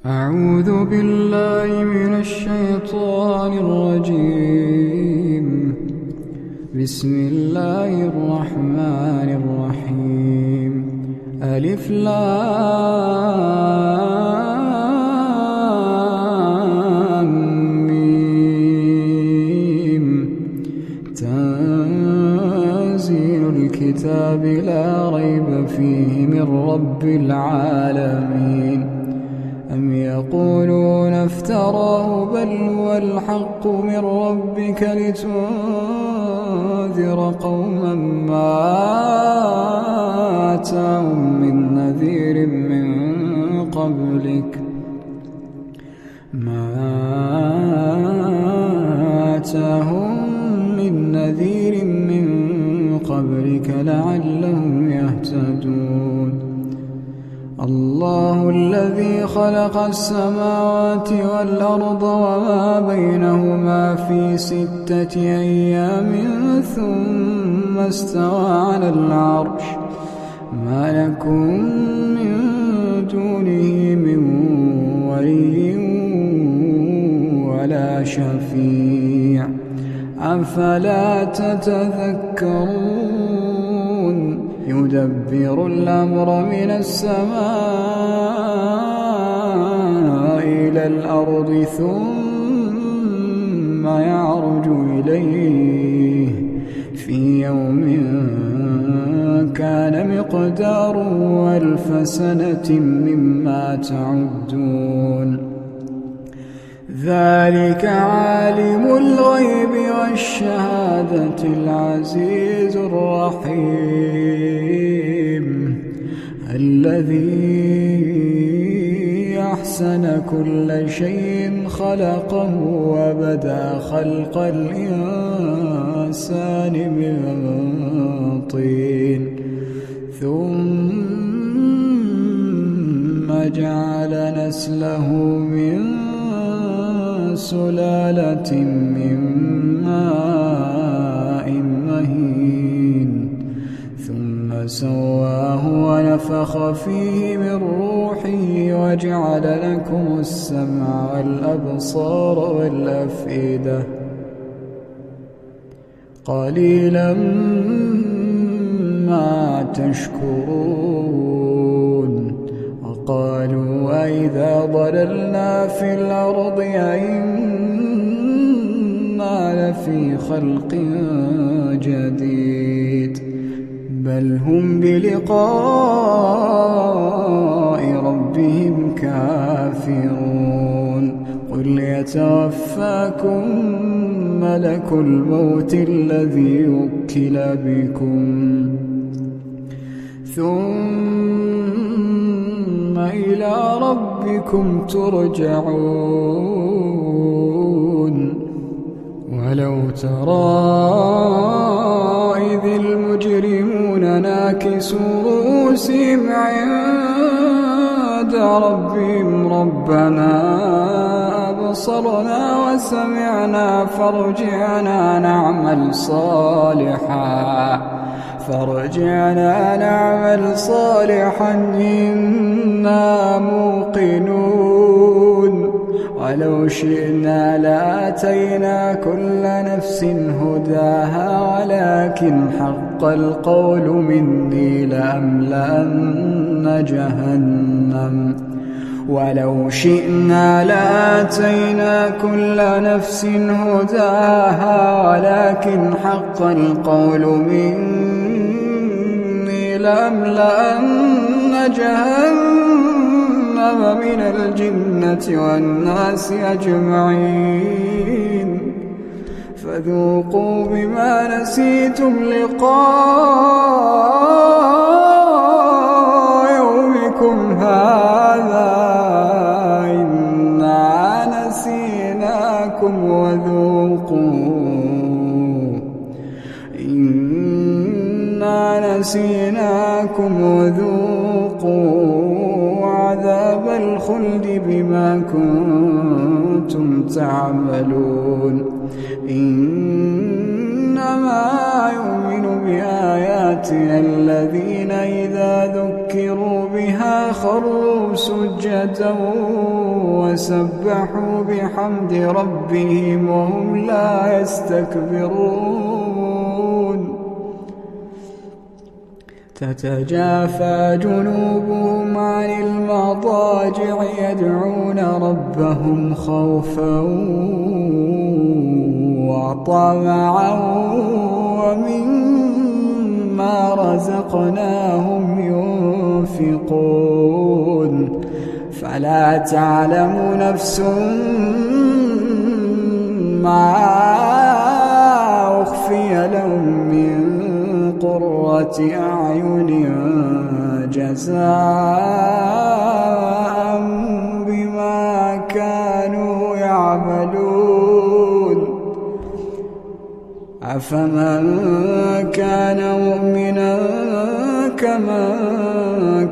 أعوذ بالله من الشيطان الرجيم. بسم الله الرحمن الرحيم. ألف لام ميم. تنزيل الكتاب لا ريب فيه من رب العالمين. أم يقولون افتراه بل هو الحق من ربك لتنذر قوما ما آتاهم من نذير من قبلك لعلهم يهتدون. الله الذي خلق السماوات والأرض وما بينهما في 6 أيام ثم استوى على العرش. ما لكم من دونه من ولي ولا شفيع أفلا تتذكرون. يدبر الأمر من السماء إلى الأرض ثم يعرج إليه في يوم كان مقداره 1000 سنة مما تعدون. ذلك عالم الغيب والشهادة العزيز الرحيم الذي أحسن كل شيء خلقه وبدأ خلق الإنسان من طين ثم جعل نسله من سلالة من ماء مهين ثم سواه ونفخ فيه من روحه وجعل لكم السمع والأبصار والأفئدة قليلا ما تشكرون. وقالوا أئذا ضللنا في الأرض أئنا لفي خلق جديد بل هم بلقاء ربهم كافرون. قل يتوفاكم ملك الموت الذي وكل بكم ثم إلى ربكم ترجعون. ولو ترى إذ المجرمون ناكسوا رؤوسهم عند ربهم ربنا أبصرنا وسمعنا فارجعنا نعمل صالحا إنا موقنون. ولو شئنا لآتينا كل نفس هداها ولكن حق القول مني لأملأن جهنم. ولو شئنا لآتينا كل نفس هداها ولكن حق القول مني لأملأن جهنم من الجنة والناس أجمعين. فذوقوا بما نسيتم لقاء يومكم هذا إنا نسيناكم وذوقوا عذاب الخلد بما كنتم تعملون. إنما يؤمن بآياتنا الذين إذا ذكروا بها خروا سجدا وسبحوا بحمد ربهم وهم لا يستكبرون تتجافى جنوبهم عن المضاجع يدعون ربهم خوفا وطمعا ومما رزقناهم ينفقون فلا تعلم نفس ما أخفي لهم من قرة أعين جزاء بما كانوا يعملون أفمن كان مؤمنا كمن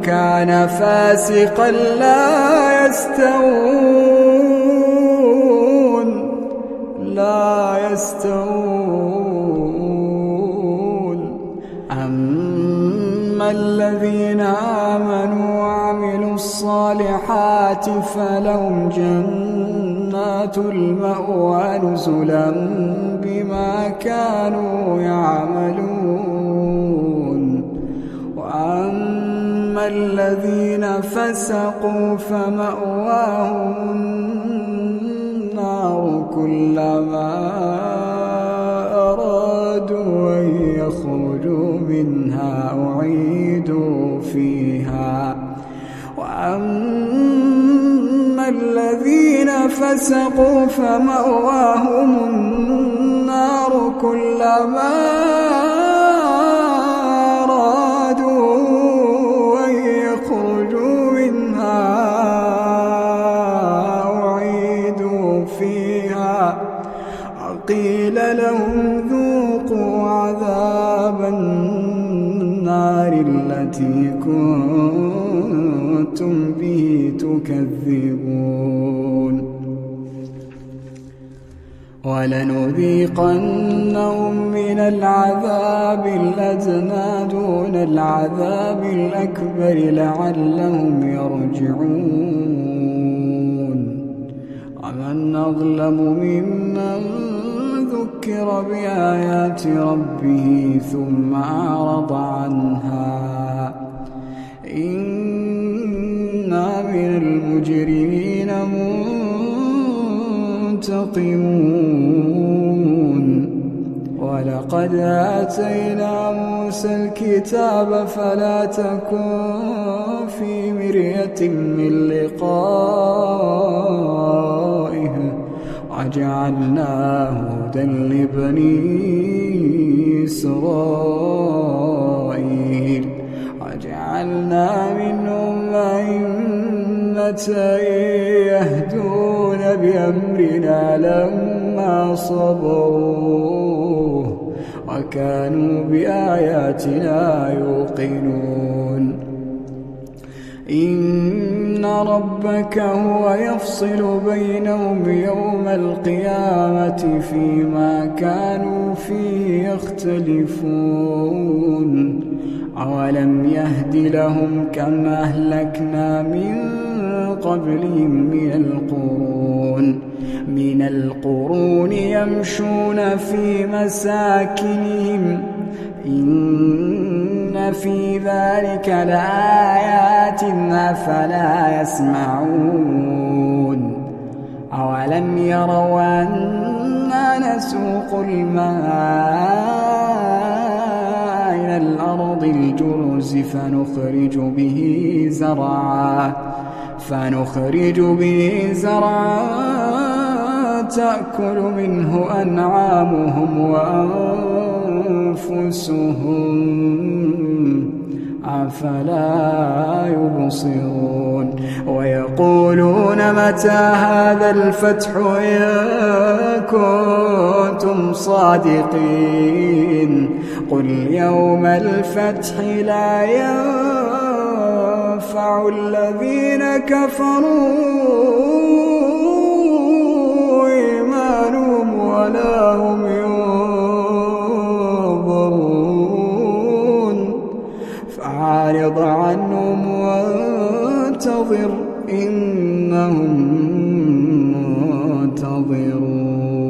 كان فاسقا لا يستوون أما الذين آمنوا وعملوا الصالحات فلهم جنات المأوى نزلا بما كانوا يعملون وأما الذين فسقوا فمأواهم النار كلما أرادوا أن يخرجوا منها أعيدوا فيها وأما الذين فسقوا فمأواهم النار كلما أرادوا أن يخرجوا منها أعيدوا فيها وقيل لهم ذوقوا عذاب النار التي كنتم به تكذبون ولنذيقنهم من العذاب الأدنى دون العذاب الأكبر لعلهم يرجعون ومن أظلم ممن ذكر بآيات ربه ثم أعرض عنها إنا من المجرمين منتقمون ولقد آتينا موسى الكتاب فلا تكن في مرية من لقائه وجعلناه هدى لبني إسرائيل وجعلنا منهم أئمة يهدون بأمرنا لما صبروا وكانوا بآياتنا يوقنون إن ربك هو يفصل بينهم يوم القيامة فيما كانوا فيه يختلفون أولم يهد لهم كم أهلكنا من قبلهم من القرون يمشون في مساكنهم إن في ذلك لآيات أفلا يسمعون أولم يروا أنا نسوق الماء إلى الأرض الجرز فنخرج به زرعا تأكل منه أنعامهم وأنفسهم أفلا يبصرون ويقولون متى هذا الفتح إن كنتم صادقين قل يوم الفتح لا ينفع الذين كفروا إيمانهم ولا هم ينظرون فأعرض فأعرض عنهم وانتظر إنهم منتظرون.